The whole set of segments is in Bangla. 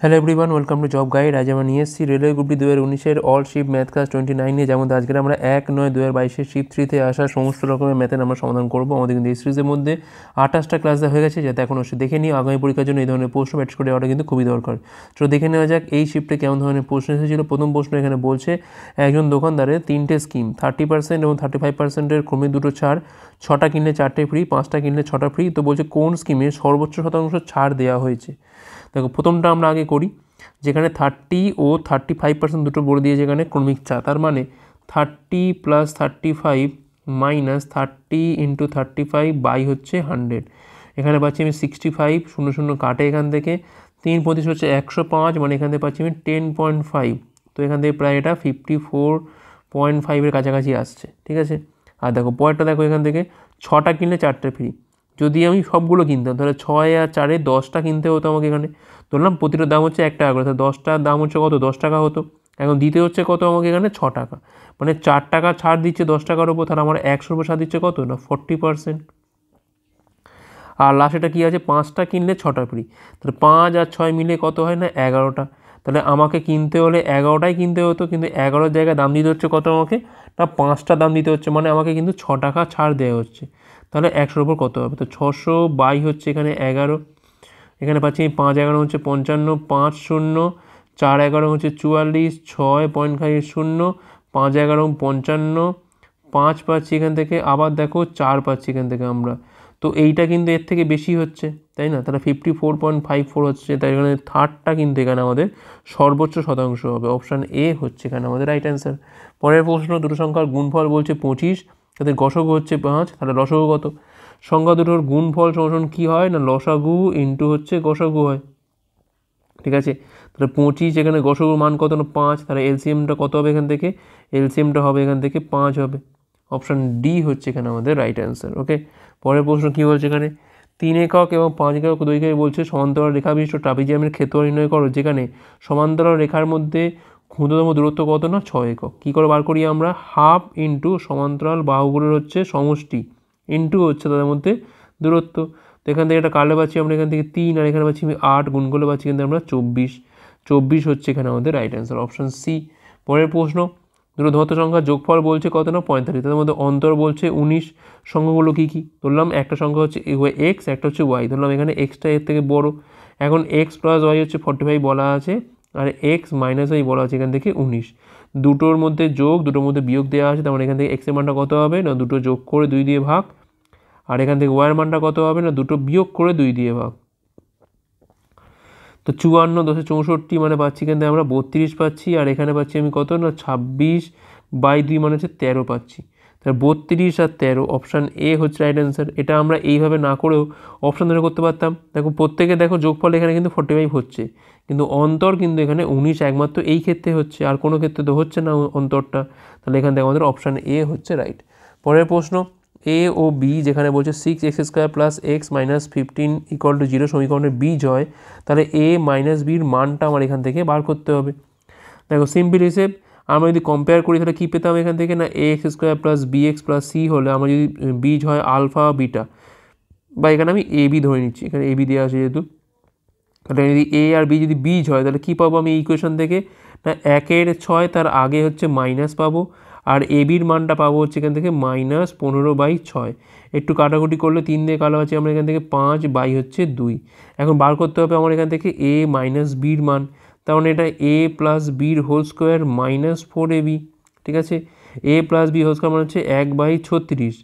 Hello everyone, welcome to job guide. আজ আমরা নিয়ে এসেছি রেলওয়ে গ্রুপ ডি 2019-এর অল শিফট ম্যাথ ক্লাস 29 নিয়ে। যেমন আজকে আমরা 1/9/2022 শিফট 3-তে আসা সমস্ত রকমের ম্যাথের আমরা সমাধান করবো। আমাদের কিন্তু এই সিরিজের মধ্যে 28টা ক্লাস দেওয়া হয়ে গেছে, যাতে এখন অবশ্যই দেখে নিই। আগামী পরীক্ষার জন্য এই ধরনের প্রশ্ন প্র্যাকটিস করে দেওয়াটা কিন্তু খুবই দরকার। তো দেখে নেওয়া যাক এই শিফটে কেমন ধরনের প্রশ্ন এসেছিল। প্রথম প্রশ্ন এখানে বলছে, একজন দোকানদারের 3টে স্কিম 30% এবং 35%-এর ক্রমে দুটো ছাড়, 6টা কিনলে 4টে ফ্রি, 5টা কিনলে 6টা ফ্রি। তো বলছে কোন স্কিমে সর্বোচ্চ শতাংশ ছাড় দেওয়া হয়েছে। দেখো প্রথমটা আমরা আগে করি, যেখানে 30 ও 35% দুটো বলে দিয়েছে এখানে ক্রমিক ছাড়। তার মানে 30 + 35 - 30 × 35 বাই হচ্ছে 100। এখানে পাচ্ছি আমি 65, 00 কাটে এখান থেকে, 3×25 হচ্ছে 105, মানে এখান থেকে পাচ্ছি আমি 10.5। তো এখান থেকে প্রায় এটা 54.5-এর কাছাকাছি আসছে, ঠিক আছে। আর দেখো পরেরটা দেখো, এখান থেকে 6টা কিনলে 4টে ফ্রি। যদি আমি সবগুলো কিনতাম তাহলে 6 আর 4-এ 10টা কিনতে হতো আমাকে। এখানে ধরলাম প্রতিটার দাম হচ্ছে 1 টাকা করে, তাহলে 10টার দাম হচ্ছে কত, 10 টাকা হতো। এখন দিতে হচ্ছে কত আমাকে, এখানে 6 টাকা, মানে 4 টাকা ছাড় দিচ্ছে 10 টাকার ওপর। তাহলে আমার 100 উপর ছাড় দিচ্ছে কত না 40%। আর লাস্ট এটা কী আছে, 5টা কিনলে 6টা ফ্রি। তাহলে 5 আর 6 মিলে কত হয় না 11টা। তাহলে আমাকে কিনতে হলে 11টাই কিনতে হতো, কিন্তু 11-র জায়গায় দাম দিতে হচ্ছে কত আমাকে না 5টা দাম দিতে হচ্ছে, মানে আমাকে কিন্তু 6 টাকা ছাড় দেওয়া হচ্ছে। তাহলে 100-র উপর কত হবে, তো 600 বাই হচ্ছে এখানে 11। এখানে পাচ্ছি 5 11 হচ্ছে 55, 5 0, 4 11 হচ্ছে 44, 6.50, 5 11 55, 5 পাচ্ছি এখান থেকে, আবার দেখো 4 পাচ্ছি এখান থেকে আমরা। তো এইটা কিন্তু এর থেকে বেশি হচ্ছে, তাই না। তাহলে 54.54 হচ্ছে, তাই এখানে থার্ডটা কিন্তু এখানে আমাদের সর্বোচ্চ শতাংশ হবে। অপশান এ হচ্ছে এখানে আমাদের রাইট অ্যান্সার। পরের প্রশ্ন, দুটো সংখ্যার গুণফল বলছে 25, তাদের গসগু হচ্ছে 5, তাহলে লসগু কত। সংখ্যা দুটোর গুণফল সমান কী হয় না লসাগু ইন্টু হচ্ছে গসগু হয়, ঠিক আছে। তাহলে 25, এখানে গসগুর মান কত না 5, তাহলে এলসিএমটা কত হবে এখান থেকে, এলসিএমটা হবে এখান থেকে 5 হবে। অপশান ডি হচ্ছে এখানে আমাদের রাইট অ্যান্সার। ওকে, পরের প্রশ্ন কী বলছে এখানে, 3 একক এবং 5 একক দৈর্ঘ্যে বলছে সমান্তরাল রেখা বিশিষ্ট ট্রাপিজিয়ামের ক্ষেত্রফল নির্ণয় করো, যেখানে সমান্তরাল রেখার মধ্যে ক্ষুদ্রতম দূরত্ব কত না 6 একক। কী করে বার করি আমরা, হাফ ইন্টু সমান্তরাল বাহুগুলোর হচ্ছে সমষ্টি ইন্টু হচ্ছে তাদের মধ্যে দূরত্ব। তো এখান থেকে এটা কাটলে পাচ্ছি আমরা এখান থেকে 3, আর এখানে পাচ্ছি আমি 8, গুণ করলে পাচ্ছি কিন্তু আমরা 24 হচ্ছে এখানে আমাদের রাইট অ্যান্সার, অপশান সি। পরের প্রশ্ন, দুটো ধনাত্মক সংখ্যার যোগফল বলছে কত না 45, তাদের মধ্যে অন্তর বলছে 19। সংখ্যাগুলো কী কী ধরলাম, একটা সংখ্যা হচ্ছে এক্স, একটা হচ্ছে ওয়াই ধরলাম। এখানে এক্সটা এর থেকে বড়, এখন এক্স প্লাস ওয়াই হচ্ছে 45 বলা আছে, আর এক্স মাইনাস ওয়াই বলা আছে এখান থেকে 19। দুটোর মধ্যে যোগ, দুটোর মধ্যে বিয়োগ দেওয়া আছে, তার মানে এখান থেকে এক্সের মানটা কত হবে না দুটো যোগ করে 2 দিয়ে ভাগ, আর এখান থেকে ওয়াইয়ের মানটা কত হবে না দুটো বিয়োগ করে 2 দিয়ে ভাগ। তো 54 10 64, মানে পাচ্ছি এখান থেকে আমরা 32 পাচ্ছি, আর এখানে পাচ্ছি আমি কত না 26/2 মানে হচ্ছে 13 পাচ্ছি। তাহলে 32 আর 13, অপশান এ হচ্ছে রাইট অ্যান্সার। এটা আমরা এইভাবে না করেও অপশান ধরে করতে পারতাম। দেখো প্রত্যেকে দেখো যোগফল এখানে কিন্তু 45 হচ্ছে, কিন্তু অন্তর কিন্তু এখানে 19 একমাত্র এই ক্ষেত্রে হচ্ছে, আর কোনো ক্ষেত্রে তো হচ্ছে না অন্তরটা। তাহলে এখান থেকে আমাদের অপশান এ হচ্ছে রাইট। পরের প্রশ্ন, এ ও বি যেখানে বলছে 6x² + x - 15 = 0 সমীকরণের বীজ হয়, তাহলে এ মাইনাস বির মানটা আমার এখান থেকে বার করতে হবে। দেখো সিম্পল হিসেব, আমরা যদি কম্পেয়ার করি তাহলে কী পেতাম এখান থেকে না ax² + bx + c হলে আমার যদি বীজ হয় আলফা বিটা, বা এখানে আমি এ বি ধরে নিচ্ছি, এখানে এ বি দেওয়া আছে যেহেতু, তাহলে যদি এ আর বি যদি বীজ হয় তাহলে কী পাবো আমি এই ইকুয়েশন থেকে না 1/6 তার আগে হচ্ছে মাইনাস পাবো, আর এ বির মানটা পাবো হচ্ছে এখান থেকে -15/6। একটু কাটাকুটি করলে 3 দিয়ে কালো আছে আমরা এখান থেকে 5 হচ্ছে 2। এখন বার করতে হবে আমার এখান থেকে এ মাইনাস বির মান, তার মানে এটা a + b² -4ab, ঠিক আছে। a + b² মানে হচ্ছে 1/36,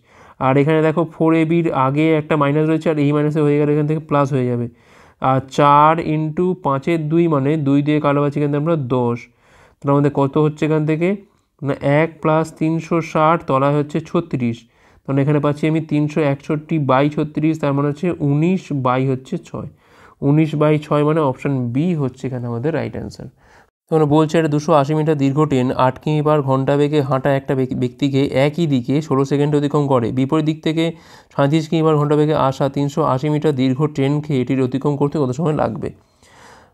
আর এখানে দেখো 4ab-র আগে একটা মাইনাস রয়েছে, আর এই মাইনাসে হয়ে গেলে এখান থেকে প্লাস হয়ে যাবে। আর 4 × 5-এর 2 মানে 2 দিয়ে কালো পাচ্ছি কিন্তু আমরা 10। তাহলে আমাদের কত হচ্ছে এখান থেকে না 1 + 360 তলায় হচ্ছে 36, তাহলে এখানে পাচ্ছি আমি 361/36, তার মানে হচ্ছে 19/6। 19/6 মানে অপশান বি হচ্ছে এখানে আমাদের রাইট অ্যান্সার। তোমরা বলছে এটা 280 মিটার দীর্ঘ ট্রেন 8 কিমি/ঘন্টা বেগে হাঁটা একটা ব্যক্তিকে একই দিকে 16 সেকেন্ডে অতিক্রম করে। বিপরীত দিক থেকে 37 কিমি/ঘন্টা বেগে আসা 380 মিটার দীর্ঘ ট্রেনকে এটির অতিক্রম করতে কত সময় লাগবে।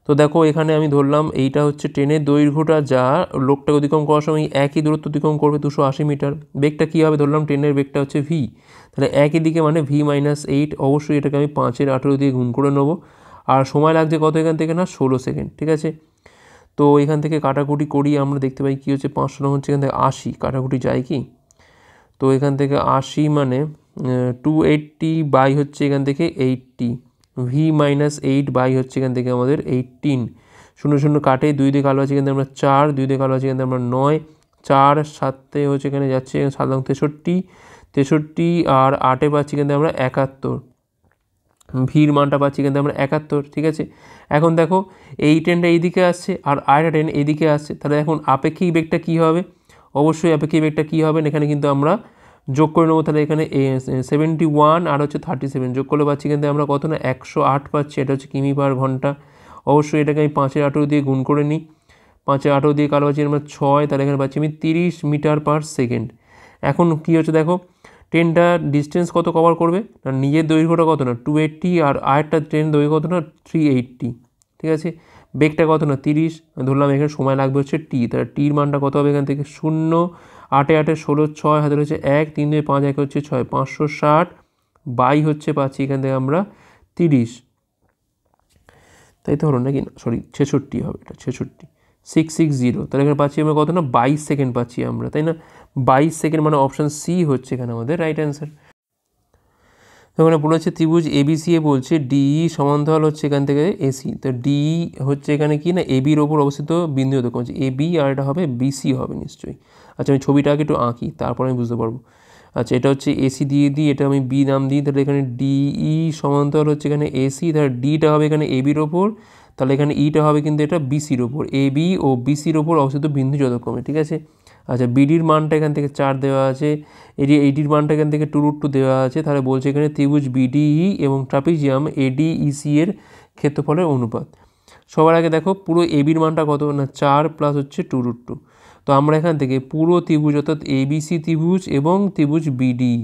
তো দেখো এখানে আমি ধরলাম এইটা হচ্ছে ট্রেনের দৈর্ঘ্যটা, যা লোকটাকে অতিক্রম করার সময় একই দূরত্ব অতিক্রম করবে 280 মিটার। বেগটা কী হবে ধরলাম ট্রেনের বেগটা হচ্ছে ভি, তাহলে একই দিকে মানে v - 8, অবশ্যই এটাকে আমি 5-18 দিয়ে গুণ করে নেবো। আর সময় লাগছে কত এখান থেকে না 16 সেকেন্ড, ঠিক আছে। তো এখান থেকে কাটাকুটি করি আমরা দেখতে পাই কী হচ্ছে 500 নং হচ্ছে এখান থেকে 80, কাটাকুটি যায় কি, তো এখান থেকে 80 মানে 280 বাই হচ্ছে এখান থেকে 80, ভি মাইনাস 8 বাই হচ্ছে এখান থেকে আমাদের 18, 0 0 কাটে, 2 দিয়ে কালো আছে এখান থেকে আমরা 4, 2 দিয়ে কালো আছে এখান থেকে আমরা 9, 4 7 হচ্ছে এখানে যাচ্ছে 7 63, 63 আর 8 পাচ্ছি এখান থেকে আমরা 71, ভির মানটা পাচ্ছি এখান থেকে আমরা 71, ঠিক আছে। এখন দেখো এই ট্রেনটা এইদিকে আসছে আর আরেকটা ট্রেন এইদিকে আসছে, তাহলে এখন আপেক্ষিক বেগটা কী হবে, অবশ্যই আপেক্ষিক বেগটা কী হবে এখানে কিন্তু আমরা যোগ করে নেবো। তাহলে এখানে 71 আর হচ্ছে 37 যোগ করলে পাচ্ছি কিন্তু আমরা কত না 108 পাচ্ছি, এটা হচ্ছে কিমি পার ঘন্টা। অবশ্যই এটাকে আমি 5-18 দিয়ে গুণ করে নিই, 5-18 দিয়ে কালো পাচ্ছি আমরা 6, তাহলে এখানে পাচ্ছি আমি 30 মিটার পার সেকেন্ড। এখন কী হচ্ছে দেখো ট্রেনটা ডিস্টেন্স কত কভার করবে না, নিজের দৈর্ঘ্যটা কত না 280 আর আরেকটা ট্রেন দৈর্ঘ্য কত না 380, ঠিক আছে। বেগটা কত না 30, ধরলাম এখানে সময় লাগবে হচ্ছে টি, তাহলে টির মানটা কত হবে এখান থেকে 0, 8 8 16 6 হাতে হচ্ছে 1, 3 2 5 1 হচ্ছে 6, 560 বাই হচ্ছে পাচ্ছি এখান থেকে আমরা 30, তাই তো হলো নাকি, সরি 66 হবে, এটা 66 660, তাহলে এখানে পাচ্ছি আমরা কত না 22 সেকেন্ড পাচ্ছি আমরা, তাই না। 22 সেকেন্ড মানে অপশান সি হচ্ছে এখানে আমাদের রাইট অ্যান্সার। তো এখানে বলেছে ত্রিভুজ এবিসি বলছে ডিই সমান্তরাল হচ্ছে এখান থেকে এসি, তো ডিই হচ্ছে এখানে কি না এবির ওপর অবস্থিত বিন্দু দেখো হচ্ছে এবি আর এটা হবে বিসি হবে নিশ্চয়ই। আচ্ছা আমি ছবিটা আগে একটু আঁকি তারপর আমি বুঝতে পারবো। আচ্ছা এটা হচ্ছে এসি দিয়ে দিই, এটা আমি বি নাম দিই, তাহলে এখানে ডিই সমান্তরাল হচ্ছে এখানে এসি, তাহলে ডিটা হবে এখানে এবির ওপর, তাহলে এখানে ইটা হবে কিন্তু এটা বিসির ওপর, এবি ও বিসির ওপর অবস্থিত বিন্দু যথাক্রমে, ঠিক আছে। আচ্ছা বিডির মানটা এখান থেকে 4 দেওয়া আছে, এইটির মানটা এখান থেকে 2√2 দেওয়া আছে, তাহলে বলছে এখানে ত্রিভুজ বিডিই এবং ট্রাপিজিয়াম এডিইসি এর ক্ষেত্রফলের অনুপাত। সবার আগে দেখো পুরো এবির মানটা কত না 4 প্লাস হচ্ছে 2√2, তো আমরা এখান থেকে পুরো ত্রিভুজ অর্থাৎ এবিসি ত্রিভুজ এবং ত্রিভুজ বিডি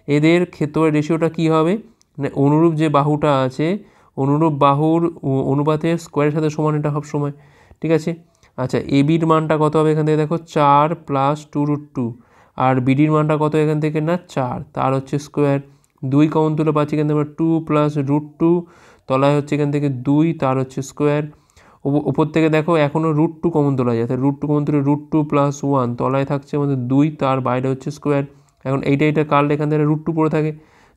এদের ক্ষেত্রফলের রেশিওটা কী হবে না অনুরূপ যে বাহুটা আছে অনুরূপ বাহুর অনুপাতের স্কোয়ারের সাথে সমান এটা সব সময়, ঠিক আছে। আচ্ছা এবির মানটা কত হবে এখান থেকে দেখো 4 প্লাস 2√2 আর বিডির মানটা কত এখান থেকে না 4, তার হচ্ছে স্কোয়ার, 2 কমন তুলে পাচ্ছি এখান থেকে আমরা 2 প্লাস √2, তলায় হচ্ছে এখান থেকে 2, তার হচ্ছে স্কোয়ার, ওপর থেকে দেখো এখনও √2 কমন তোলা যায়, তাহলে √2 কমন তুলে √2 প্লাস 1, তলায় থাকছে আমাদের 2, তার বাইরে হচ্ছে স্কোয়ার। এখন এইটা কাটলে এখান থেকে √2 পড়ে থাকে,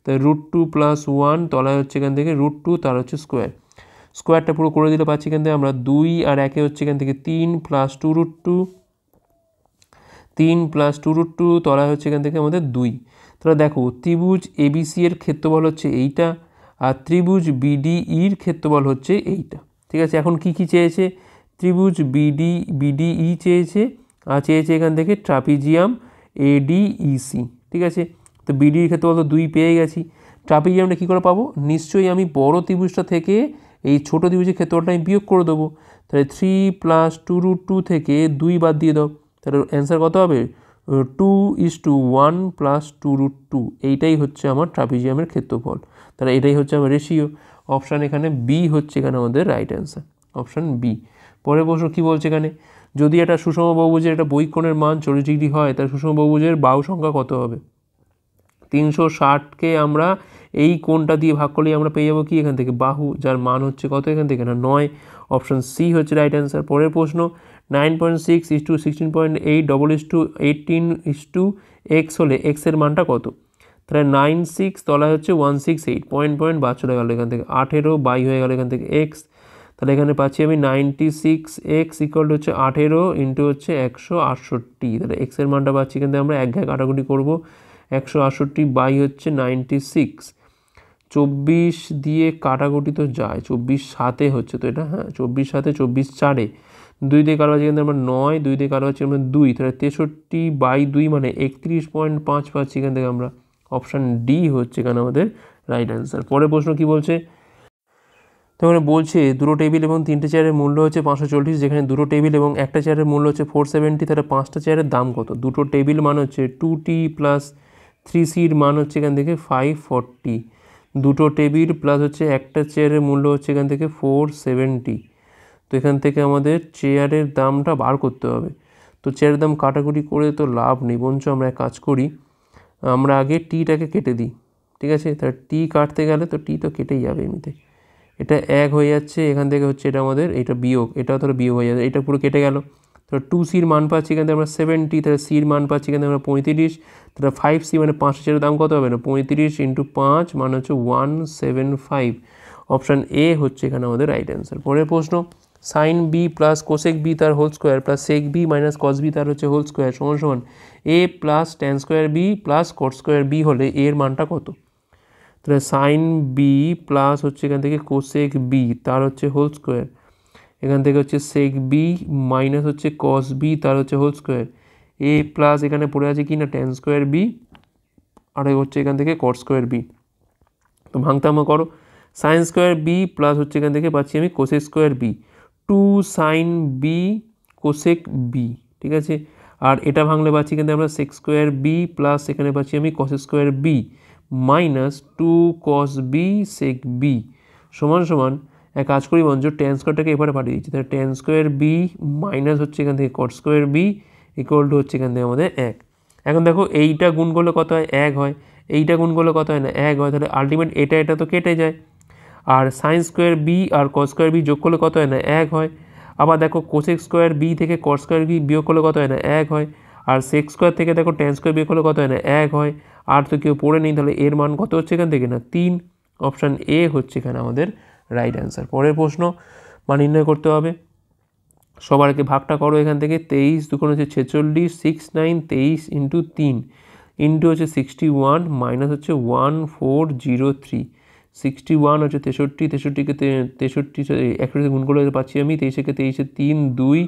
তাই √2 প্লাস 1, তলায় হচ্ছে এখান থেকে √2, তার হচ্ছে স্কোয়ার। স্কোয়ারটা পুরো করে দিলে পাচ্ছি এখান থেকে আমরা 2 আর 1 হচ্ছে এখান থেকে 3 প্লাস 2√2, 3 প্লাস 2√2, তলায় হচ্ছে এখান থেকে আমাদের 2। তাহলে দেখো ত্রিভুজ এবিসি এর ক্ষেত্রফল হচ্ছে এইটা আর ত্রিভুজ বিডিইর ক্ষেত্রফল হচ্ছে এইটা, ঠিক আছে। এখন কি কি চেয়েছে ত্রিভুজ বিডিই চেয়েছে আর চেয়েছে এখান থেকে ট্রাপিজিয়াম এডিইসি, ঠিক আছে। তো বিডির ক্ষেত্রফল তো 2 পেয়ে গেছি, ট্রাপিজিয়ামটা কী করে পাবো, নিশ্চয়ই আমি বড় ত্রিভুজটা থেকে এই ছোটো ত্রিভুজের ক্ষেত্রফলটা আমি বিয়োগ করে দেবো, তাহলে 3 প্লাস 2√2 থেকে 2 বাদ দিয়ে দাও, তাহলে অ্যান্সার কত হবে 2:1 প্লাস 2√2, এইটাই হচ্ছে আমার ট্রাপিজিয়ামের ক্ষেত্রফল, তাহলে এটাই হচ্ছে আমার রেশিও। অপশান এখানে বি হচ্ছে এখানে আমাদের রাইট অ্যান্সার, অপশান বি। পরের প্রশ্ন কী বলছে এখানে, যদি একটা সুষম বহুভুজের একটা বহিঃকোণের মান 40 ডিগ্রি হয় তাহলে সুষম বহুভুজের বাহু সংখ্যা কত হবে। 360কে আমরা এই কোণটা দিয়ে ভাগ করলেই আমরা পেয়ে যাবো কি এখান থেকে বাহু, যার মান হচ্ছে কত এখান থেকে না 9, অপশান সি হচ্ছে রাইট অ্যান্সার। পরের প্রশ্ন 9.6:16.8:18:x হলে x এর মানটা কত, তাহলে 96 তলায় হচ্ছে 168, পয়েন্ট বাদ চলে গেল এখান থেকে 18 বাই হয়ে গেল এখান থেকে x, তাহলে এখানে পাচ্ছি আমি 96x ইকুয়াল হচ্ছে 18 ইন্টু হচ্ছে 168, তাহলে x এর মানটা পাচ্ছি এখান থেকে আমরা এক ঘায়ে কাটাকুটি করবো, 168 বাই হচ্ছে 96, 24 দিয়ে কাটাকুটি তো যায় 24 7 হচ্ছে তো এটা, হ্যাঁ 24 7 24 4, 2 দিয়ে কাটা হচ্ছে এখান থেকে আমরা 9, 2 দিয়ে কাটা হচ্ছে আমরা 2, তাহলে 63 বাই 2 মানে 31.5 পাচ্ছি এখান থেকে আমরা, অপশান ডি হচ্ছে এখানে আমাদের রাইট অ্যান্সার। পরের প্রশ্ন কি বলছে, তো এখানে বলছে দুটো টেবিল এবং 3টে চেয়ারের মূল্য হচ্ছে 540, যেখানে দুটো টেবিল এবং একটা চেয়ারের মূল্য হচ্ছে 470, তাহলে 5টা চেয়ারের দাম কত। দুটো টেবিল মান হচ্ছে 2t প্লাস 3cর মান হচ্ছে এখান থেকে 540, দুটো টেবিল প্লাস হচ্ছে একটা চেয়ারের মূল্য হচ্ছে এখান থেকে 470, তো এখান থেকে আমাদের চেয়ারের দামটা বার করতে হবে। তো চেয়ারের দাম কাটাকুটি করে তো লাভ নেই, বরঞ্চ আমরা এক কাজ করি, আমরা আগে টিটাকে কেটে দিই, ঠিক আছে। তাহলে টি কাটতে গেলে তো টি তো কেটেই যাবে এমনিতে, এটা 1 হয়ে যাচ্ছে, এখান থেকে হচ্ছে এটা আমাদের এটা বিয়োগ, এটাও তাহলে বিয়োগ হয়ে যাবে, এটা পুরো কেটে গেল। তাহলে 2c মান পাচ্ছি এখান থেকে আমরা 70, তাহলে c মান পাচ্ছি এখান থেকে আমরা 35, তাহলে 5c মানে 5 দাম কত হবে না 35 × 5 মানে হচ্ছে 175। অপশান এ হচ্ছে এখানে আমাদের রাইট অ্যান্সার। পরের প্রশ্ন, sine B plus cosec B তার whole square plus sec B minus cos B তার হচ্ছে হোল স্কোয়ার সমান সমান A plus tan square B plus cot square B হলে এর মানটা কত? তাহলে সাইন বি প্লাস হচ্ছে এখান থেকে কোসেক বি তার হচ্ছে হোল স্কোয়ার, এখান থেকে হচ্ছে সেক বি মাইনাস হচ্ছে কস বি তার হচ্ছে হোল স্কোয়ার, এ প্লাস এখানে পড়ে আছে কি না ট্যান স্কোয়ার বি, আর হচ্ছে এখান থেকে কট স্কোয়ার বি। তো ভাঙতামা করো, সাইন স্কোয়ার বি প্লাস হচ্ছে এখান থেকে পাচ্ছি আমি cosec square B, 2 sine B cosec B, ঠিক আছে। আর এটা ভাঙলে পাচ্ছি কিন্তু আমরা সেক স্কোয়ার বি প্লাস এখানে পাচ্ছি আমি cos square B minus 2 cos B sec B সমান সমান এক কাজ করি বঞ্চ ট্যান স্কোয়ারটাকে এবারে পাঠিয়ে দিচ্ছি, তাহলে ট্যান স্কোয়ার বি মাইনাস হচ্ছে এখান থেকে cot square B equal to হচ্ছে এখান থেকে আমাদের 1। এখন দেখো এইটা গুণ করলে কত হয় 1 হয়, এইটা গুণ করলে কত হয় না 1 হয়, তাহলে আলটিমেট এটা তো কেটে যায়। আর সাইন স্কোয়ার বি আর কস স্কোয়ার বি যোগ করলে কত হয় না 1 হয়। আবার দেখো কোসেক স্কোয়ার বি থেকে কট স্কোয়ার বি বিয়োগ করলে কত হয় না 1 হয়। আর সেক স্কোয়ার থেকে দেখো ট্যান স্কোয়ার বিয়োগ করলে কত হয় না 1 হয়। আর তো কেউ পড়ে নেই, তাহলে এর মান কত হচ্ছে এখান থেকে না 3। অপশান এ হচ্ছে এখানে আমাদের রাইট অ্যান্সার। পরের প্রশ্ন, মান নির্ণয় করতে হবে। সবার আগে ভাগটা করো এখান থেকে 23 দুগুণ হচ্ছে 46, 6 9 23 × 3 ইন্টু হচ্ছে 61 মাইনাস হচ্ছে 1403, 61 হচ্ছে 63, 63কে 63 একসাথে গুণ করে পাচ্ছি আমি 23কে 23 3 2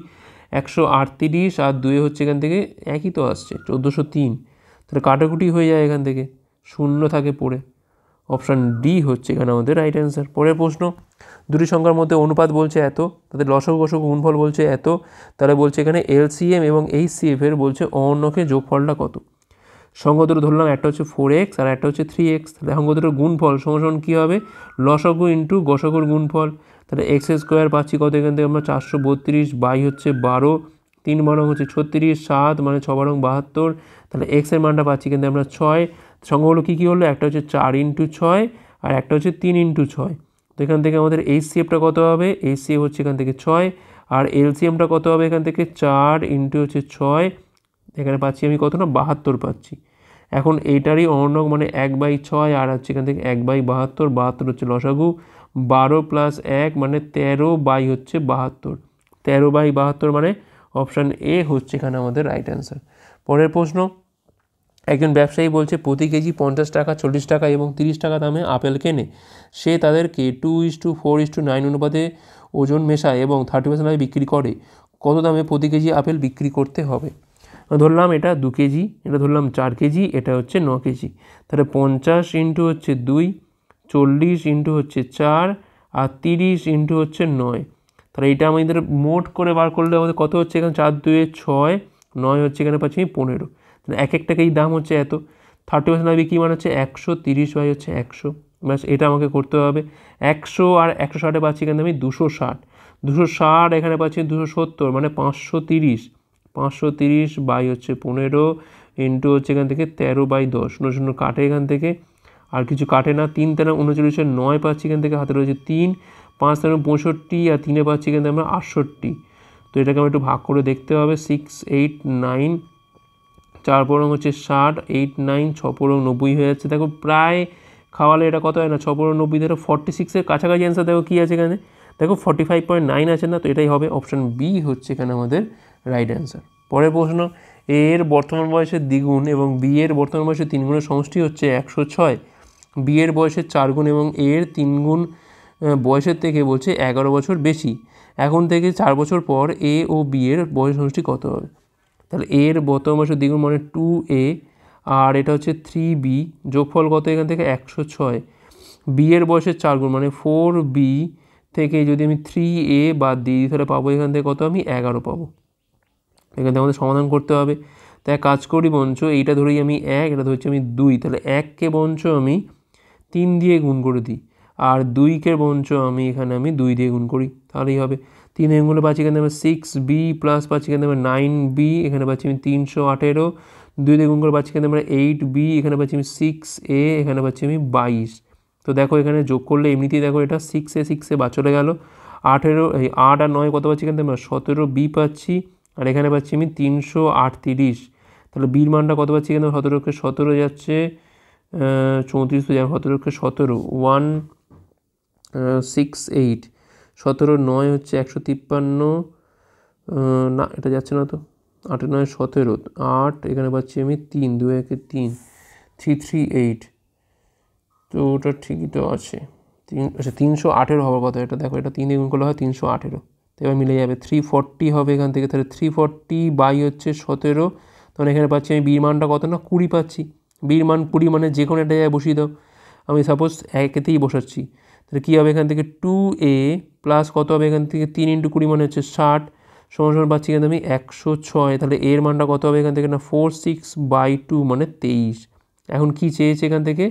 138, আর 2 হচ্ছে এখান থেকে একই তো আসছে 1403, তাহলে কাটাকুটি হয়ে যায় এখান থেকে শূন্য থাকে পড়ে। অপশান ডি হচ্ছে এখানে আমাদের রাইট অ্যান্সার। পরের প্রশ্ন, দুটি সংখ্যার মধ্যে অনুপাত বলছে এত, তাদের লসগু গসগু গুণফল বলছে এত, তাহলে বলছে এখানে এলসিএম এবং এইচসিএফ এর বলছে অন্যকে যোগফলটা কত। সংখ্যা দুটো ধরলাম, একটা হচ্ছে 4x আর একটা হচ্ছে 3x, তাহলে সংখ্যা দুটোর গুণফল সমান কী হবে লসগু ইন্টু গসগুর গুণফল, তাহলে এক্স স্কোয়ার পাচ্ছি কত এখান থেকে আমরা 432 বাই হচ্ছে 12, 3 বারং হচ্ছে 36, 7 মানে 6 বারং 72, তাহলে এক্সের মানটা পাচ্ছি কিন্তু আমরা 6। সংখ্যাগুলো কী কী হলো, একটা হচ্ছে 4 × 6 আর একটা হচ্ছে 3 × 6। তো এখান থেকে আমাদের এইচসিএফটা কত হবে, এইচসিএফ হচ্ছে এখান থেকে 6, আর এলসিএমটা কত হবে এখান থেকে 4 × হচ্ছে 6, এখানে পাচ্ছি আমি কত না 72 পাচ্ছি। এখন এইটারই অর্ণক মানে 1/6 আর হচ্ছে এখান থেকে 1/72, 72 হচ্ছে লসাগু, 12 + 1 মানে 13 বাই হচ্ছে 72, 13/72 মানে অপশান এ হচ্ছে এখানে আমাদের রাইট অ্যান্সার। পরের প্রশ্ন, একজন ব্যবসায়ী বলছে প্রতি কেজি 50 টাকা, 40 টাকা এবং 30 টাকা দামে আপেল কেনে, সে তাদেরকে 2:4:9 অনুপাতে ওজন মেশায় এবং 30% দামে বিক্রি করে, কত দামে প্রতি কেজি আপেল বিক্রি করতে হবে। ধরলাম এটা 2 কেজি, এটা ধরলাম 4 কেজি, এটা হচ্ছে 9 কেজি, তাহলে 50 × হচ্ছে 2, 40 × হচ্ছে 4 আর 30 × হচ্ছে 9, তাহলে এটা আমাদের মোট করে বার করলে আমাদের কত হচ্ছে এখানে 4 2 6, 9 হচ্ছে এখানে পাচ্ছি 15, তাহলে এক একটা কেজি দাম হচ্ছে এত, 30% দামে কি মানে হচ্ছে 130 বাই হচ্ছে 100, ব্যাস এটা আমাকে করতে হবে। 100 আর 160 পাচ্ছি এখানে আমি 260, 260 এখানে পাচ্ছি 270 মানে 530, 530 বাই হচ্ছে 15 ইন্টু হচ্ছে এখান থেকে 13/10, 0 কাটে এখান থেকে আর কিছু কাটে না, 3 × 39 9 পাচ্ছি এখান থেকে, হাতে রয়েছে 3, 5 × 65 আর 3 পাচ্ছি এখান থেকে আমরা 68। তো এটাকে আমরা একটু ভাগ করে দেখতে হবে, 6 8 9, 4 পরং হচ্ছে 60, 8 9, 6 পরং 90 হয়ে যাচ্ছে। দেখো প্রায় খাওয়ালে এটা কত হয় না 6 পরং 90, দেখো 46-এর কাছাকাছি অ্যান্সার। দেখো কী আছে এখানে, দেখো 45.9 আছে না, তো এটাই হবে অপশান বি হচ্ছে এখানে আমাদের রাইট অ্যান্সার। পরের প্রশ্ন, এর বর্তমান বয়সের দ্বিগুণ এবং বি এর বর্তমান বয়সের 3 গুণের সমষ্টি হচ্ছে 106, বি এর বয়সের 4 গুণ এবং এর 3 গুণ বয়সের থেকে বলছে 11 বছর বেশি, এখন থেকে 4 বছর পর এ ও বি এর বয়স সমষ্টি কত হবে। তাহলে এর বর্তমান বয়সের দ্বিগুণ মানে 2a আর এটা হচ্ছে 3b, যোগফল কত এখান থেকে 106, বি এর বয়সের 4 গুণ মানে 4b থেকে যদি আমি 3a বাদ দিই তাহলে পাবো এখান থেকে কত আমি 11 পাবো। এখান থেকে আমাদের সমাধান করতে হবে, তাই কাজ করি বঞ্চ এইটা ধরেই আমি 1, এটা ধরছি আমি 2, তাহলে 1কে বঞ্চ আমি 3 দিয়ে গুণ করে দিই আর 2কে বঞ্চ আমি এখানে আমি 2 দিয়ে গুণ করি, তাহলেই হবে। 3 গুণে পাচ্ছি এখানে আমরা 6b প্লাস পাচ্ছি এখানে আমরা 9b, এখানে পাচ্ছি আমি 318, 2 দিয়ে গুণ করে পাচ্ছি এখানে আমরা 8b, এখানে পাচ্ছি আমি 6a, এখানে পাচ্ছি আমি 22, তো দেখো এখানে যোগ করলে এমনিতেই দেখো এটা 6 বা চলে গেল 18 এই 8 আর 9 কত পাচ্ছি এখান থেকে আমরা 17b পাচ্ছি, আর এখানে পাচ্ছি আমি 338। তাহলে বির মানটা কত পাচ্ছি এখানে 17কে 17 যাচ্ছে 34 তো যাবে 17কে 17 168, 17 9 হচ্ছে 153, না এটা যাচ্ছে না তো, 8 9 17 8, এখানে পাচ্ছি আমি 3 2 1 3 338, তো ওটা ঠিকই তো আছে। আচ্ছা 318 হওয়ার কথা, এটা দেখো এটা 3 দিয়ে গুণ করলে হয় 318, তো এবার মিলে যাবে 340 হবে এখান থেকে। তাহলে 340 বাই হচ্ছে 17, তখন এখানে পাচ্ছি আমি বির মানটা কত না 20 পাচ্ছি। বির মান 20 মানে যে কোনো একটা জায়গায় বসিয়ে দাও, আমি সাপোজ একেতেই বসাচ্ছি। তাহলে কী হবে এখান থেকে 2a প্লাস কত হবে এখান থেকে 3 × 20 মানে হচ্ছে 60 সমান পাচ্ছি এখানে আমি 106। তাহলে এর মানটা কত হবে এখান থেকে না 46/2 মানে 23। এখন কি চেয়েছে এখান থেকে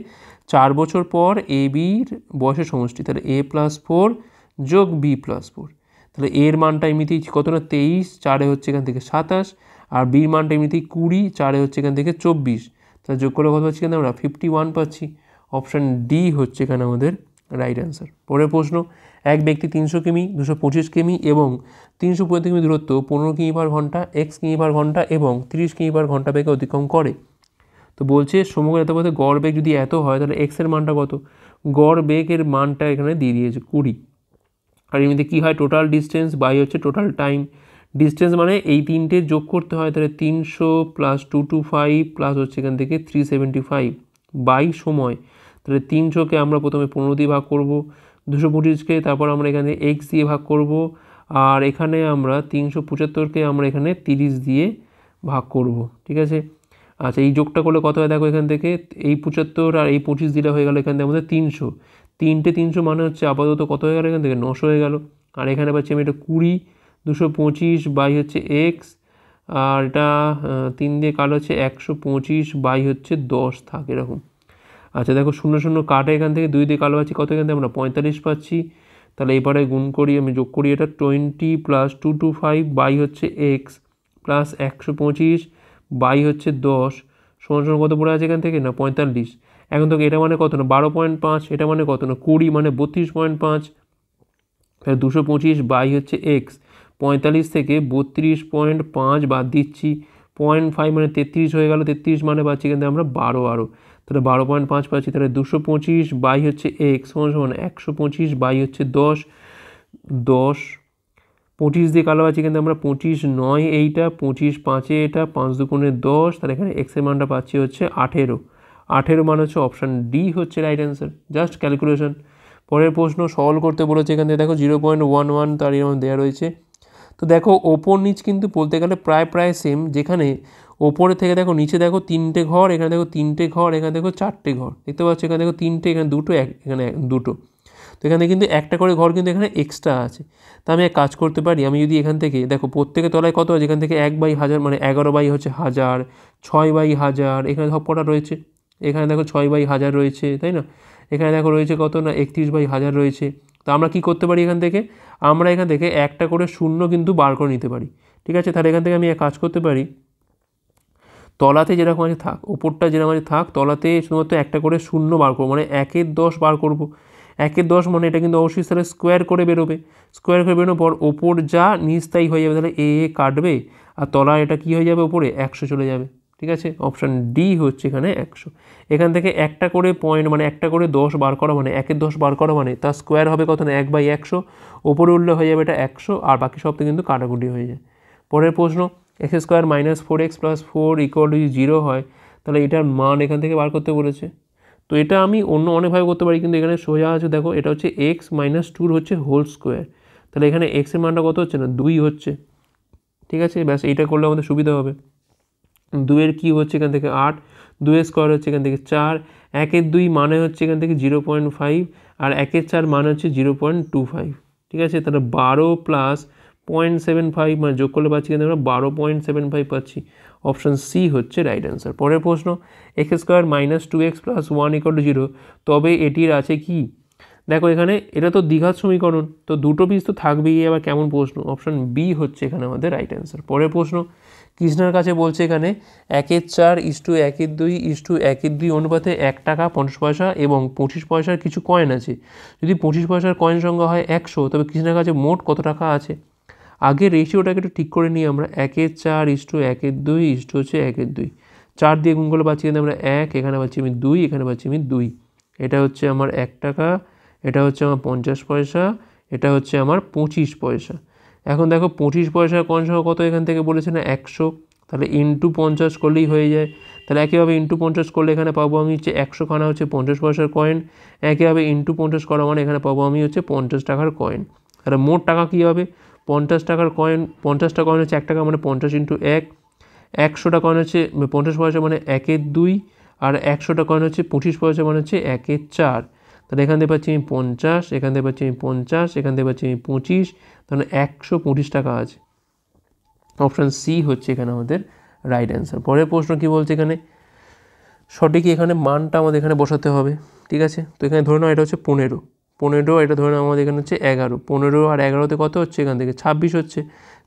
4 বছর পর এ বির বয়সের সমষ্টি, তাহলে a+4 যোগ b+4। তাহলে এর মানটা এমনিতেই কত না 23, 4 হচ্ছে এখান থেকে 27, আর বির মানটা এমনিতেই 20, 4 হচ্ছে এখান থেকে 24। তাহলে যোগ করে কত পাচ্ছি এখানে আমরা 51 পাচ্ছি। অপশান ডি হচ্ছে এখানে আমাদের রাইট অ্যান্সার। পরের প্রশ্ন, এক ব্যক্তি 300 কিমি 225 কিমি এবং 335 কিমি দূরত্ব 15 কিমি/ঘন্টা x কিমি/ঘন্টা এবং 30 কিমি/ঘন্টা বেগে অতিক্রম করে। তো বলছে সমগ্র এত পথে গড় বেগ যদি এত হয় তাহলে x এর মানটা কত? গড় বেগের মানটা এখানে দিয়ে দিয়েছে 20। আর এমনিতে কী হয় টোটাল ডিস্টেন্স বাই হচ্ছে টোটাল টাইম। ডিস্টেন্স মানে এই তিনটে যোগ করতে হয়, তাহলে 300 + 225 প্লাস হচ্ছে এখান থেকে 375 বাই সময়। তাহলে 300কে আমরা প্রথমে 15 দিয়ে ভাগ করব, 225কে তারপর আমরা এখানে x দিয়ে ভাগ করব, আর এখানে আমরা 375কে আমরা এখানে 30 দিয়ে ভাগ করব। ঠিক আছে, আচ্ছা এই যোগটা করলে কত হয় দেখো এখান থেকে এই 75 আর এই 25 দিলে হয়ে গেল এখান থেকে আমাদের 300। 300 মানে হচ্ছে আপাতত কত হয়ে গেল এখান থেকে 900 হয়ে গেল। আর এখানে পাচ্ছি আমি এটা 20, 225 বাই হচ্ছে এক্স, আর এটা 3 দিয়ে কালো হচ্ছে 125 বাই হচ্ছে 10 থাকে এরকম। আচ্ছা দেখো 0 0 কাটে এখান থেকে 2 দিয়ে কালো পাচ্ছি কত এখান থেকে আমরা 45 পাচ্ছি। তাহলে এবারে গুণ করি, আমি যোগ করি এটা 20 + 225 বাই হচ্ছে এক্স প্লাস 125 বাই হচ্ছে 10 সমান কত পড়ে আছে এখান থেকে না 45। এখন তো এটা মানে কত না 12.5, এটা মানে কত না 20 মানে 32.5। তাহলে 225 বাই হচ্ছে এক্স, 45 থেকে 32.5 বাদ দিচ্ছি, 0.5 মানে 33 হয়ে গেল। 33 মানে পাচ্ছি কিন্তু আমরা 12 আরও, তাহলে 12.5 পাচ্ছি। তাহলে 225 বাই হচ্ছে এক্স সমান 125 বাই হচ্ছে 10, 25 দিয়ে কালো পাচ্ছি কিন্তু আমরা 25 9 এইটা, 25 5 এটা, 5 2 10, তাহলে এখানে এক্সের মানটা পাচ্ছি হচ্ছে 18। 18 মানে হচ্ছে অপশান ডি হচ্ছে রাইট অ্যান্সার, জাস্ট ক্যালকুলেশন। পরের প্রশ্ন সলভ করতে বলেছে, এখান থেকে দেখো 0.11 তার এরকম দেওয়া রয়েছে। তো দেখো ওপর নিচ কিন্তু বলতে গেলে প্রায় সেম, যেখানে ওপরে থেকে দেখো নিচে দেখো 3টে ঘর, এখানে দেখো 3টে ঘর, এখানে দেখো 4টে ঘর, দেখতে পাচ্ছ এখানে দেখো 3টে, এখানে 2টো, এখানে 2টো। তো এখানে কিন্তু একটা করে ঘর কিন্তু এখানে এক্সট্রা আছে। তা আমি এক কাজ করতে পারি, আমি যদি এখান থেকে দেখো প্রত্যেকের তলায় কত আছে, এখান থেকে 1/1000 মানে 11 হচ্ছে 1000, 6/1000, এখানে সব কটা রয়েছে, এখানে দেখো 6/1000 রয়েছে, তাই না? এখানে দেখো রয়েছে কত না 31/1000 রয়েছে। তো আমরা কি করতে পারি এখান থেকে, আমরা এখান থেকে একটা করে শূন্য কিন্তু বার করে নিতে পারি। ঠিক আছে, তাহলে এখান থেকে আমি এক কাজ করতে পারি, তলাতে যেরকম আছে থাক, ওপরটা যেরকম আছে থাক, তলাতে শুধুমাত্র একটা করে শূন্য বার করবো, মানে 1 10 বার করবো। 1 10 মানে এটা কিন্তু অবশ্যই তাহলে স্কোয়ার করে বেরোবে, স্কোয়ার করে বেরোনোর পর ওপর যা নিচ তাই হয়ে যাবে, তাহলে এ কাটবে আর তলা এটা কি হয়ে যাবে ওপরে 100 চলে যাবে। ঠিক আছে, অপশান ডি হচ্ছে এখানে 100। এখান থেকে একটা করে পয়েন্ট মানে একটা করে 10 বার করা মানে 1 10 বার করা মানে তার স্কোয়ার হবে কত না 1/100, ওপরে উঠলে হয়ে যাবে এটা 100, আর বাকি সবটা কিন্তু কাটাকুটি হয়ে যায়। পরের প্রশ্ন, x² - 4x + 4 = 0 হয়, তাহলে এটার মান এখান থেকে বার করতে বলেছে। তো এটা আমি অন্য অনেকভাবে করতে পারি, কিন্তু এখানে সোজা আছে দেখো, এটা হচ্ছে x - 2 হচ্ছে হোল স্কোয়ার, তাহলে এখানে x এর মানটা কত হচ্ছে না 2 হচ্ছে। ঠিক আছে, ব্যাস এইটা করলে আমাদের সুবিধা হবে। 2 এর কিউব হচ্ছে এখান থেকে 8, 2 এর স্কোয়ার হচ্ছে এখান থেকে 4, 1 এর 2 মানে হচ্ছে এখান থেকে 0.5, আর 1 এর 4 মানে হচ্ছে 0.25। ঠিক আছে, তাহলে 12 + 0.75 মানে যোগ করলে পাচ্ছি কিন্তু আমরা 12.75 পাচ্ছি। অপশান সি হচ্ছে রাইট অ্যান্সার। পরের প্রশ্ন, x² - 2x + 1 = 0, তবে এটির আছে কি দেখো এখানে এটা তো দ্বিঘাত সমীকরণ, তো দুটো পিস তো থাকবেই, আবার কেমন প্রশ্ন। অপশান বি হচ্ছে এখানে আমাদের রাইট অ্যান্সার। পরের প্রশ্ন, কৃষ্ণার কাছে বলছে এখানে 1/4:1:2:1:2 অনুপাতে 1 টাকা 50 পয়সা এবং 25 পয়সার কিছু কয়েন আছে। যদি 25 পয়সার কয়েন সংখ্যা হয় 100, তবে কৃষ্ণার কাছে মোট কত টাকা আছে? আগে রেশিওটাকে একটু ঠিক করে নিই আমরা। 1/4:1:2 হচ্ছে 1/2, 4 দিয়ে গুণ করলে পাচ্ছি কিন্তু আমরা 1, এখানে পাচ্ছি আমি 2, এখানে পাচ্ছি আমি 2। এটা হচ্ছে আমার 1 টাকা, এটা হচ্ছে আমার 50 পয়সা, এটা হচ্ছে আমার 25 পয়সা। এখন দেখো 25 পয়সার কয়েন সংখ্যা কত এখান থেকে বলেছে না 100, তাহলে ইন্টু 50 করলেই হয়ে যায়। তাহলে একইভাবে ইন্টু 50 করলে এখানে পাবো আমি হচ্ছে 100 খানা হচ্ছে 50 পয়সার কয়েন, একইভাবে ইন্টু 50 করা মানে এখানে পাবো আমি হচ্ছে 50 টাকার কয়েন। তাহলে মোট টাকা কী হবে? 50 টাকার কয়েন, 50টা কয়েন হচ্ছে 1 টাকা মানে 50 ইন্টু 1, 100টা কয়েন হচ্ছে 50 পয়সা মানে 1/2, আর 100টা কয়েন হচ্ছে 25 পয়সা মানে হচ্ছে 1/4। তাহলে এখান থেকে পাচ্ছি আমি 50, এখান থেকে পাচ্ছি আমি 50, এখান থেকে পাচ্ছি আমি 25, তাহলে 125 টাকা আছে। অপশান সি হচ্ছে এখানে আমাদের রাইট অ্যান্সার। পরের প্রশ্ন কী বলছে এখানে, সঠিক এখানে মানটা আমাদের এখানে বসাতে হবে, ঠিক আছে। তো এখানে ধরে নাও এটা হচ্ছে 15, এটা ধরে নাও আমাদের এখানে হচ্ছে 11, 15 আর 11তে কত হচ্ছে এখান থেকে 26 হচ্ছে,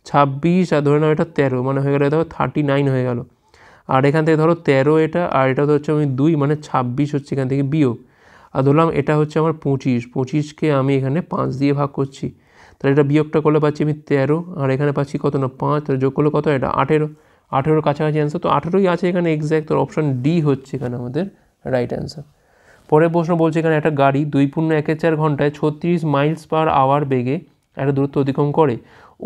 26 আর ধরে নাও এটা 13, মানে হয়ে গেলো দেখো 39 হয়ে গেল। আর এখান থেকে ধরো 13 এটা, আর এটা তো হচ্ছে আমি 2, মানে 26 হচ্ছে এখান থেকে বিয়োগ। আর ধরলাম এটা হচ্ছে আমার 25, 25কে আমি এখানে 5 দিয়ে ভাগ করছি, তাহলে এটা বিয়োগটা করলে পাচ্ছি আমি 13, আর এখানে পাচ্ছি কত না 5, তাহলে যোগ করলে কত এটা 18, 18 কাছাকাছি অ্যান্সার। তো 18ই আছে এখানে এক্স্যাক্ট, তো অপশান ডি হচ্ছে এখানে আমাদের রাইট অ্যান্সার। পরের প্রশ্ন বলছে এখানে একটা গাড়ি 2.1/4 ঘন্টায় 36 মাইলস পার আওয়ার বেগে একটা দূরত্ব অতিক্রম করে।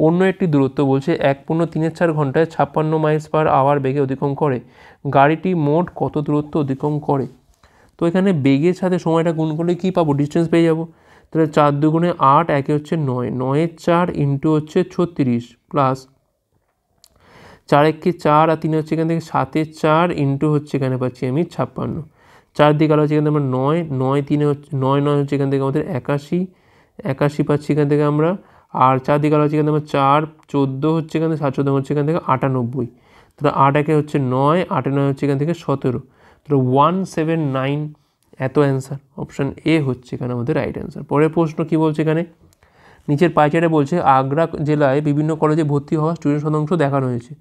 অন্য একটি দূরত্ব বলছে 1.34 ঘন্টায় 56 মাইলস পার আওয়ার বেগে অতিক্রম করে। গাড়িটি মোট কত দূরত্ব অতিক্রম করে? তো এখানে বেগের সাথে সময়টা গুণ করলে কী পাবো? ডিস্টেন্স পেয়ে যাবো। তাহলে 4 দুগুণে 8, একে হচ্ছে 9, 9-এর 4 ইন্টু হচ্ছে 36 প্লাস 4-একে 4 আর 3 হচ্ছে এখান থেকে 7-এর 4 ইন্টু হচ্ছে এখানে পাচ্ছি আমি 56, 4 দিয়ে গেল হচ্ছে এখান থেকে আমরা 9, 9 3 হচ্ছে 9, 9 হচ্ছে এখান থেকে আমাদের 81, 81 পাচ্ছি এখান থেকে আমরা, আর 4 দিয়ে গেল হচ্ছে এখান থেকে আমরা 4, 14 হচ্ছে এখান থেকে 7, 14 হচ্ছে এখান থেকে 98, তাহলে 8-একে হচ্ছে 9, 8-9 হচ্ছে এখান থেকে 17, তাহলে 179 এত অ্যান্সার। অপশান এ হচ্ছে এখানে আমাদের রাইট অ্যান্সার। পরের প্রশ্ন কী বলছে এখানে, নিচের পাইচারে বলছে আগ্রা জেলায় বিভিন্ন কলেজে ভর্তি হওয়া স্টুডেন্ট শতাংশ দেখানো হয়েছে।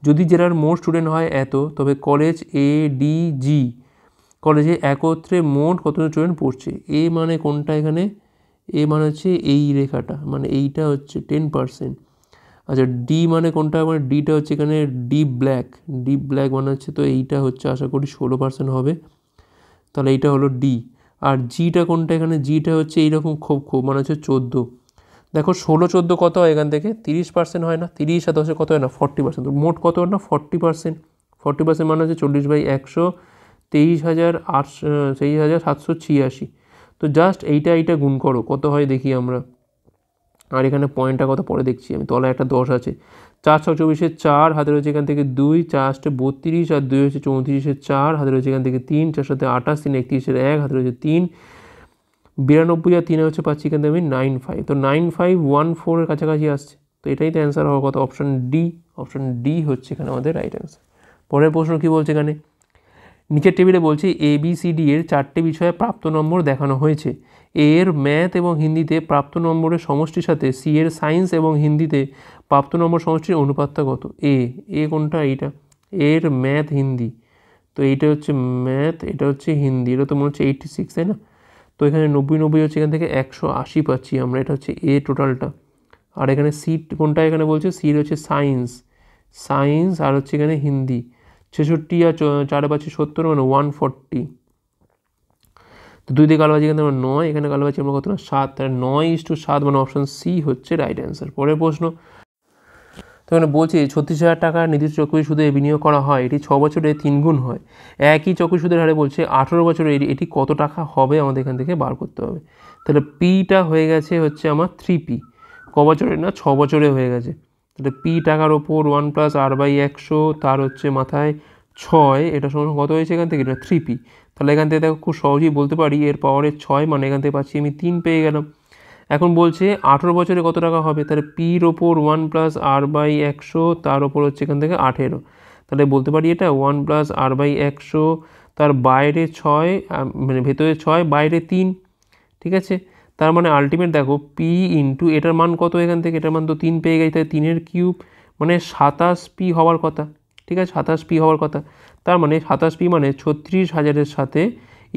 যদি জেলার মোট স্টুডেন্ট হয় এত, তবে কলেজ এ ডি জি কলেজে একত্রে মোট কতজন স্টুডেন্ট পড়ছে? এ মানে কোনটা এখানে? এ মানে হচ্ছে এই রেখাটা, মানে এইটা হচ্ছে 10%। আচ্ছা ডি মানে কোনটা? মানে ডিটা হচ্ছে এখানে ডিপ ব্ল্যাক মানে হচ্ছে, তো এইটা হচ্ছে আশা করি 16% হবে, তাহলে এইটা হলো ডি। আর জিটা কোনটা এখানে? জিটা হচ্ছে এইরকম খুব মানে হচ্ছে 14। দেখো 16-14 কত হয় এখান থেকে? 30% হয় না? 30 আর 10 কত হয় না? 40%। তো মোট কত হয় না? 40%। 40% মানে হচ্ছে 40/100, 23,786। তো জাস্ট এইটা গুণ করো কত হয় দেখি আমরা। আর এখানে পয়েন্টটা কত পরে দেখছি আমি, তলায় একটা 10 আছে। 4-6-24-এর 4, হাতে রয়েছে এখান থেকে 2, 4-8 32, আর 2 হচ্ছে 34-এর 4, হাতে রয়েছে এখান থেকে 3, 4-7 28, 3 31-এর 1, হাতে রয়েছে 3, 92 আর 3 হচ্ছে পাচ্ছি এখান থেকে আমি 95, তো 9514 এর কাছাকাছি আসছে। তো এটাই তো অ্যান্সার হওয়ার কথা, অপশান ডি হচ্ছে এখানে আমাদের রাইট অ্যান্সার। পরের প্রশ্ন কী বলছে এখানে, নিচের টেবিলে বলছি ABCD এর 4টে বিষয়ে প্রাপ্ত নম্বর দেখানো হয়েছে। এ এর ম্যাথ এবং হিন্দিতে প্রাপ্ত নম্বরের সমষ্টির সাথে সি এর সায়েন্স এবং হিন্দিতে প্রাপ্ত নম্বর সমষ্টির অনুপাতটা কত? এ কোনটা? এইটা এর ম্যাথ হিন্দি, তো এইটা হচ্ছে ম্যাথ, এটা হচ্ছে হিন্দি, এটা তো মনে হচ্ছে 86, তাই না? তো এখানে 90 হচ্ছে এখান থেকে 180 পাচ্ছি আমরা, এটা হচ্ছে এ টোটালটা। আর এখানে সি কোনটা এখানে বলছে? সি হচ্ছে সায়েন্স আর হচ্ছে এখানে হিন্দি। 66 আর 4 পাচ্ছি 70, মানে 140। তো 2 দিয়ে কালো পাচ্ছি এখানে আমরা 9, এখানে কালো পাচ্ছি আমরা কত না 7, তাহলে 9:7, মানে অপশান সি হচ্ছে রাইট অ্যান্সার। পরের প্রশ্ন, তো এখানে বলছি 36,000 টাকা নির্দিষ্ট চক্রবৃদ্ধি সুদে বিনিয়োগ করা হয়, এটি 6 বছরে 3 গুণ হয়। একই চক্রবৃদ্ধি সুদের হারে বলছে 18 বছরে এটি কত টাকা হবে আমাদের এখান থেকে বার করতে হবে। তাহলে পিটা হয়ে গেছে হচ্ছে আমার 3p, ক বছরে না 6 বছরে হয়ে গেছে। তাহলে পি টাকার ওপর 1 + r/100, তার হচ্ছে মাথায় 6, এটা সমান কত হয়েছে এখান থেকে? এটা 3p। তাহলে এখান থেকে দেখো খুব সহজেই বলতে পারি এর পাওয়ারের 6, মানে এখান থেকে পাচ্ছি আমি 3 পেয়ে গেলাম। এখন বলছে 18 বছরে কত টাকা হবে, তাহলে পির ওপর 1 + r/100, তার ওপর হচ্ছে এখান থেকে 18, তাহলে বলতে পারি এটা 1 + r/100, তার বাইরে 6, মানে ভেতরে 6 বাইরে 3, ঠিক আছে। তার মানে আলটিমেট দেখো পি ইন্টু এটার মান কত এখান থেকে, এটার মান তো 3 পেয়ে গেছে, তাই 3 কিউব মানে 27p হওয়ার কথা, ঠিক আছে 27p হওয়ার কথা। তার মানে 27p মানে 36,000-এর সাথে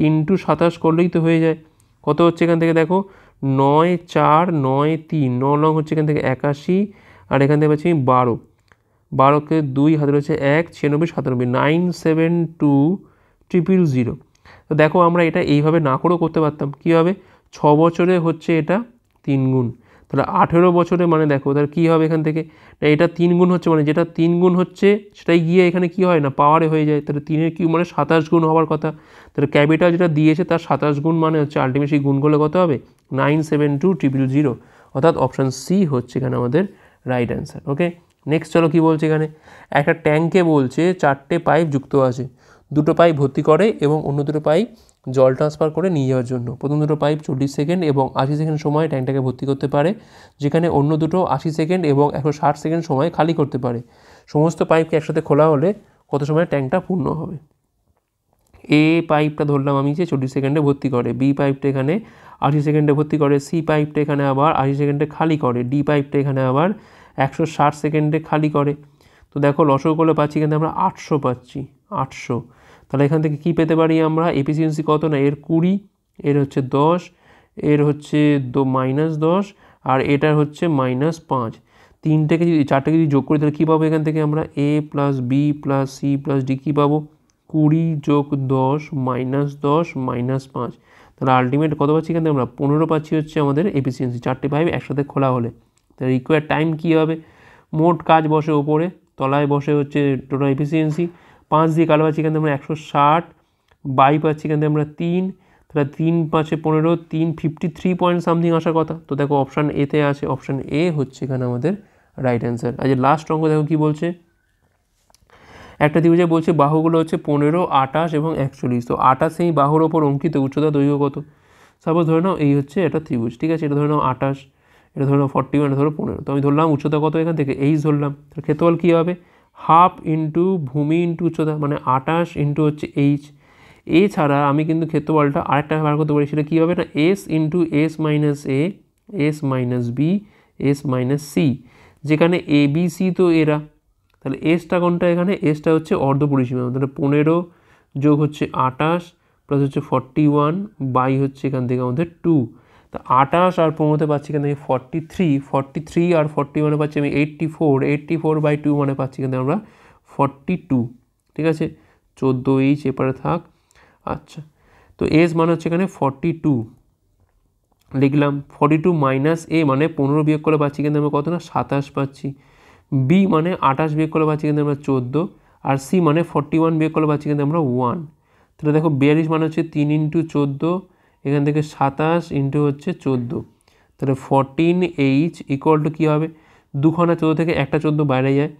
ইন্টু 27 করলেই তো হয়ে যায়। কত হচ্ছে এখান থেকে দেখো 9 4 9 3, 9 লং হচ্ছে এখান থেকে 81, আর এখান থেকে পাচ্ছি 12, 12কে 2 হাতে রয়েছে 1, 96 97, 9720000। তো দেখো আমরা এটা এইভাবে না করেও করতে পারতাম, কীভাবে 6 বছরে হচ্ছে এটা 3 গুণ, তাহলে 18 বছরে মানে দেখো তাহলে কী হবে এখান থেকে, না এটা 3 গুণ হচ্ছে মানে যেটা 3 গুণ হচ্ছে সেটাই গিয়ে এখানে কি হয় না পাওয়ারে হয়ে যায়, তাহলে 3 কিউব মানে 27 গুণ হওয়ার কথা, তাহলে ক্যাপিটাল যেটা দিয়েছে তার 27 গুণ মানে হচ্ছে আলটিমেট সেই গুণ করলে কত হবে 9720000, অর্থাৎ অপশান সি হচ্ছে এখানে আমাদের রাইট অ্যান্সার। ওকে, নেক্সট চলো কী বলছে এখানে, একটা ট্যাঙ্কে বলছে 4টে পাইপ যুক্ত আছে, 2টো পাইপ ভর্তি করে এবং অন্য 2টো পাইপ জল ট্রান্সফার করে নিয়ে যাওয়ার জন্য। প্রথম 2টো পাইপ 40 সেকেন্ড এবং 80 সেকেন্ড সময় ট্যাঙ্কটাকে ভর্তি করতে পারে, যেখানে অন্য 2টো 80 সেকেন্ড এবং 160 সেকেন্ড সময় খালি করতে পারে। সমস্ত পাইপকে একসাথে খোলা হলে কত সময় ট্যাঙ্কটা পূর্ণ হবে। এ পাইপটা ধরলাম আমি যে 40 সেকেন্ডে ভর্তি করে, বি পাইপটা এখানে 80 সেকেন্ডে ভর্তি করে, সি পাইপটা এখানে আবার 80 সেকেন্ডে খালি করে, ডি পাইপটা এখানে আবার 160 সেকেন্ডে খালি করে। তো দেখো লসও করলে পাচ্ছি কিন্তু আমরা 800 পাচ্ছি, 800। তাহলে এখান থেকে কী পেতে পারি আমরা, এফিসিয়েন্সি কত না এর 20, এর হচ্ছে 10, এর হচ্ছে -10, আর এটার হচ্ছে -5। 3টেকে যদি 4টেকে যদি যোগ করি তাহলে কী পাবো এখান থেকে আমরা, A plus B plus C plus D কী পাবো 20 যোগ 10 -10 -5, তাহলে আলটিমেট কত পাচ্ছি এখান থেকে আমরা 15 পাচ্ছি হচ্ছে আমাদের এফিসিয়েন্সি 4টে পাইপ একসাথে খোলা হলে। তাহলে রিকোয়ার্ড টাইম কী হবে, মোট কাজ বসে ওপরে, তলায় বসে হচ্ছে টোটাল এফিসিয়েন্সি, 5 দিয়ে কালো পাচ্ছি এখান থেকে আমরা 160, বাই পাচ্ছি এখান থেকে আমরা 3, তাহলে 3 5 15, 353 পয়েন্ট সামথিং আসার কথা। তো দেখো অপশান এতে আছে, অপশান এ হচ্ছে এখানে আমাদের রাইট অ্যান্সার। আজ লাস্ট অঙ্ক দেখো কী বলছে, একটা ত্রিভুজে বলছে বাহুগুলো হচ্ছে 15, 28 এবং 41। তো 28 সেই বাহুর ওপর অঙ্কিত উচ্চতা দৈর্ঘ্য কত। সাপোজ ধরে নাও এই হচ্ছে এটা ত্রিভুজ, ঠিক আছে, এটা ধরে নাও 28, এটা ধরে নাও 41, এটা ধরো 15। তো আমি ধরলাম উচ্চতা কত এখান থেকে এইচ ধরলাম, তাহলে ক্ষেত্রফল কী হবে হাফ ইন্টু ভূমি ইন্টু উচ্চতা, মানে 28 ইন্টু হচ্ছে এইচ। এছাড়া আমি কিন্তু ক্ষেত্রফলটা আরেকটা বার করতে পারি, সেটা কী হবে না S into S minus A, S minus B, S minus C, যেখানে এ বি সি তো এরা, তাহলে এসটা কোনটা এখানে, এসটা হচ্ছে অর্ধপরিসীমা, তাহলে 15 যোগ হচ্ছে 28 প্লাস হচ্ছে 41 বাই হচ্ছে এখান থেকে আমাদের 2। তা 28 আর 15তে পাচ্ছি এখান থেকে 43 আর 41 পাচ্ছি আমি 84 বাই 2 মানে পাচ্ছি এখান থেকে আমরা 42, ঠিক আছে 14 এইচ এপারে থাক। আচ্ছা, তো এস মানে হচ্ছে এখানে 42 লিখলাম, 42 মাইনাস এ মানে 15 বিয়োগ করে পাচ্ছি কিন্তু আমরা কত না 27 পাচ্ছি, বি মানে 28 বিয়োগ করে পাচ্ছি কিন্তু আমরা 14, আর সি মানে 41 বিয়োগ করে পাচ্ছি কিন্তু আমরা 1। তাহলে দেখো 42 মানে হচ্ছে 3 ইন্টু 14, এখান থেকে 27 ইন্টু হচ্ছে 14, তাহলে 14H ইকুয়াল টু কী হবে, 2×14 থেকে একটা 14 বাইরে যায়,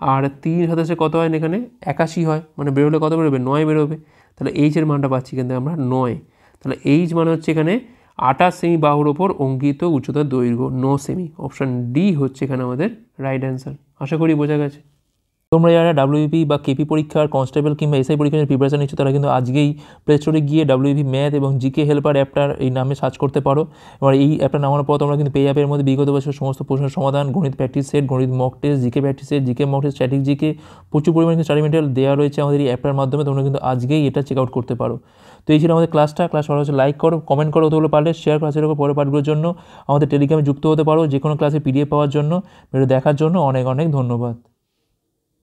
আর 3×27 কত হয় এখানে 81 হয়, মানে বেরোলে কত বেরোবে 9 বেরোবে। তাহলে এইচের মানটা পাচ্ছি কিন্তু আমরা 9। তাহলে এইচ মানে হচ্ছে এখানে 28 সেমি বাহুর ওপর অঙ্কিত উচ্চতার দৈর্ঘ্য 9 সেমি। অপশান ডি হচ্ছে এখানে আমাদের রাইট অ্যান্সার। আশা করি বোঝা গেছে। তোমরা যারা ডাব্লিউপি বা কেপি পরীক্ষার কনস্টেবল কিংবা এসআই পরীক্ষার প্রিপারেশন নিচ্ছ তারা কিন্তু আজকেই প্লে স্টোরে গিয়ে ডাব্লিউপি ম্যাথ এবং জিকে হেল্পার অ্যাপটার এই নামে সার্চ করতে পারো। এবার এই অ্যাপটা নামানোর পর তোমরা কিন্তু পেয়ে যাবে এর মধ্যে বিগত বছর সমস্ত প্রশ্নের সমাধান, গণিত প্র্যাকটিস সেট, গণিত mock test, GK practice set, GK mock test, static GK, প্রচুর পরিমাণে স্টাডি মেটেরিয়াল দেওয়া রয়েছে আমাদের এই অ্যাপটার মাধ্যমে। তোমরা কিন্তু আজকেই এটা চেক আউট করতে পারো। তো এই ছিল আমাদের ক্লাস ভালো হচ্ছে লাইক করো, কমেন্ট করো, তোগুলো পারলে শেয়ার ক্লাসের উপর পরের পার্টগুলোর জন্য আমাদের টেলিগ্রামে যুক্ত হতে পারো যে কোনো ক্লাসে পিডিএফ পাওয়ার জন্য। ভিডিও দেখার জন্য অনেক অনেক ধন্যবাদ।